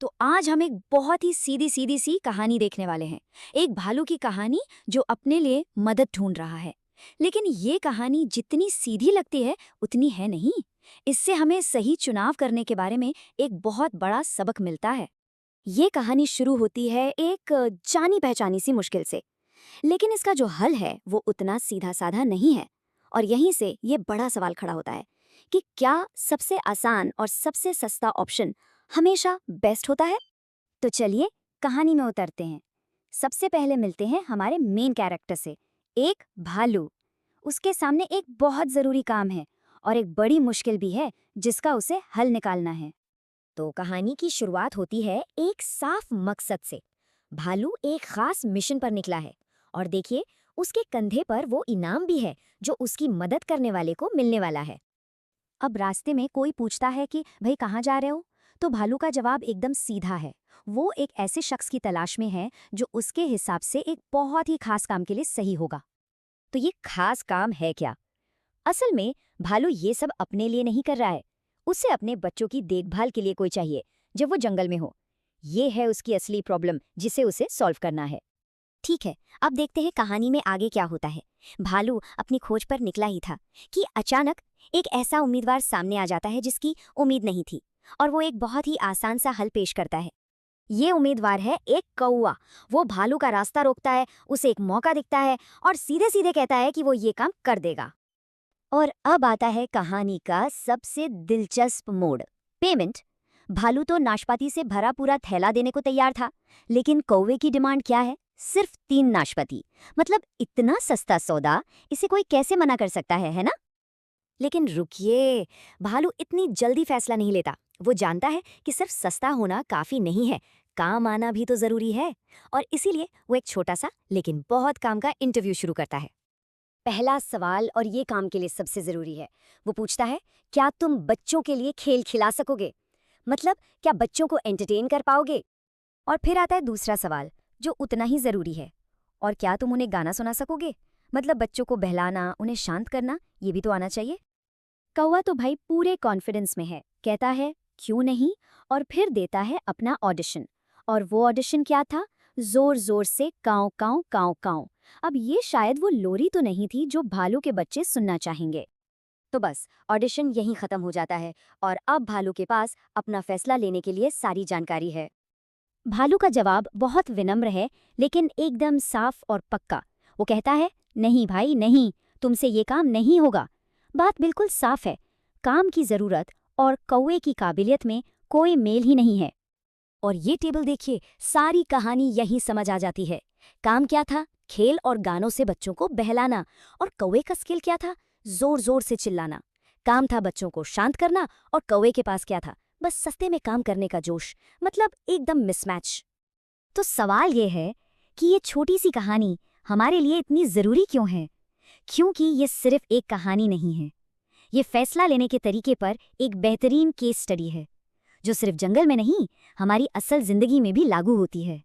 तो आज हम एक बहुत ही सीधी सीधी सी कहानी देखने वाले हैं। एक भालू की कहानी जो अपने लिए मदद ढूंढ रहा है। लेकिन ये कहानी जितनी सीधी लगती है उतनी है नहीं। इससे हमें सही चुनाव करने के बारे में एक बहुत बड़ा सबक मिलता है। ये कहानी शुरू होती है एक जानी पहचानी सी मुश्किल से, लेकिन इसका जो हल है वो उतना सीधा साधा नहीं है। और यहीं से ये बड़ा सवाल खड़ा होता है कि क्या सबसे आसान और सबसे सस्ता ऑप्शन हमेशा बेस्ट होता है। तो चलिए कहानी में उतरते हैं। सबसे पहले मिलते हैं हमारे मेन कैरेक्टर से, एक भालू। उसके सामने एक बहुत जरूरी काम है और एक बड़ी मुश्किल भी है जिसका उसे हल निकालना है। तो कहानी की शुरुआत होती है एक साफ मकसद से। भालू एक खास मिशन पर निकला है और देखिए उसके कंधे पर वो इनाम भी है जो उसकी मदद करने वाले को मिलने वाला है। अब रास्ते में कोई पूछता है कि भाई कहाँ जा रहे हो, तो भालू का जवाब एकदम सीधा है। वो एक ऐसे शख्स की तलाश में है जो उसके हिसाब से एक बहुत ही खास काम के लिए सही होगा। तो ये खास काम है क्या? असल में भालू ये सब अपने लिए नहीं कर रहा है। उसे अपने बच्चों की देखभाल के लिए कोई चाहिए जब वो जंगल में हो। ये है उसकी असली प्रॉब्लम जिसे उसे सॉल्व करना है। ठीक है, अब देखते हैं कहानी में आगे क्या होता है। भालू अपनी खोज पर निकला ही था कि अचानक एक ऐसा उम्मीदवार सामने आ जाता है जिसकी उम्मीद नहीं थी, और वो एक बहुत ही आसान सा हल पेश करता है। ये उम्मीदवार है एक कौवा। वो भालू का रास्ता रोकता है, उसे एक मौका दिखता है और सीधे सीधे कहता है कि वो ये काम कर देगा। और अब आता है कहानी का सबसे दिलचस्प मोड़, पेमेंट। भालू तो नाशपाती से भरा पूरा थैला देने को तैयार था, लेकिन कौवे की डिमांड क्या है? सिर्फ 3 नाशपाती। मतलब इतना सस्ता सौदा, इसे कोई कैसे मना कर सकता है ना? लेकिन रुकिए, भालू इतनी जल्दी फैसला नहीं लेता। वो जानता है कि सिर्फ सस्ता होना काफी नहीं है, काम आना भी तो जरूरी है। और इसीलिए वो एक छोटा सा लेकिन बहुत काम का इंटरव्यू शुरू करता है। पहला सवाल, और ये काम के लिए सबसे जरूरी है, वो पूछता है, क्या तुम बच्चों के लिए खेल खिला सकोगे? मतलब क्या बच्चों को एंटरटेन कर पाओगे? और फिर आता है दूसरा सवाल जो उतना ही जरूरी है, और क्या तुम उन्हें गाना सुना सकोगे? मतलब बच्चों को बहलाना, उन्हें शांत करना, ये भी तो आना चाहिए। कौवा तो भाई पूरे कॉन्फिडेंस में है, कहता है क्यों नहीं, और फिर देता है अपना ऑडिशन। और वो ऑडिशन क्या था? जोर जोर से काऊ काऊ काऊ काऊ। अब ये शायद वो लोरी तो नहीं थी जो भालू के बच्चे सुनना चाहेंगे। तो बस ऑडिशन यहीं खत्म हो जाता है, और अब भालू के पास अपना फैसला लेने के लिए सारी जानकारी है। भालू का जवाब बहुत विनम्र है, लेकिन एकदम साफ और पक्का। वो कहता है, नहीं भाई नहीं, तुमसे ये काम नहीं होगा। बात बिल्कुल साफ है, काम की जरूरत और कौवे की काबिलियत में कोई मेल ही नहीं है। और ये टेबल देखिए, सारी कहानी यहीं समझ आ जाती है। काम क्या था? खेल और गानों से बच्चों को बहलाना। और कौवे का स्किल क्या था? जोर जोर से चिल्लाना। काम था बच्चों को शांत करना, और कौवे के पास क्या था? बस सस्ते में काम करने का जोश। मतलब एकदम मिसमैच। तो सवाल ये है कि ये छोटी सी कहानी हमारे लिए इतनी जरूरी क्यों है? क्योंकि ये सिर्फ एक कहानी नहीं है, ये फैसला लेने के तरीके पर एक बेहतरीन केस स्टडी है, जो सिर्फ जंगल में नहीं, हमारी असल जिंदगी में भी लागू होती है।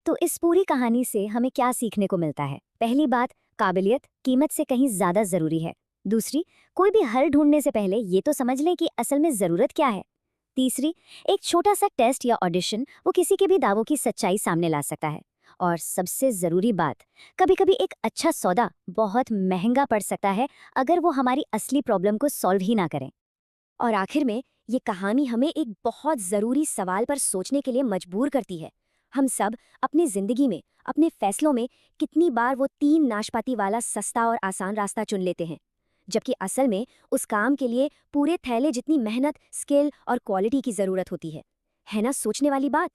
तो इस पूरी कहानी से हमें क्या सीखने को मिलता है? पहली बात, काबिलियत कीमत से कहीं ज्यादा जरूरी है। दूसरी, कोई भी हल ढूंढने से पहले ये तो समझ लें कि असल में जरूरत क्या है। तीसरी, एक छोटा सा टेस्ट या ऑडिशन वो किसी के भी दावों की सच्चाई सामने ला सकता है। और सबसे जरूरी बात, कभी कभी एक अच्छा सौदा बहुत महंगा पड़ सकता है अगर वो हमारी असली प्रॉब्लम को सॉल्व ही ना करें। और आखिर में ये कहानी हमें एक बहुत जरूरी सवाल पर सोचने के लिए मजबूर करती है। हम सब अपनी जिंदगी में, अपने फैसलों में कितनी बार वो 3 नाशपाती वाला सस्ता और आसान रास्ता चुन लेते हैं, जबकि असल में उस काम के लिए पूरे थैले जितनी मेहनत, स्किल और क्वालिटी की जरूरत होती है। है ना सोचने वाली बात?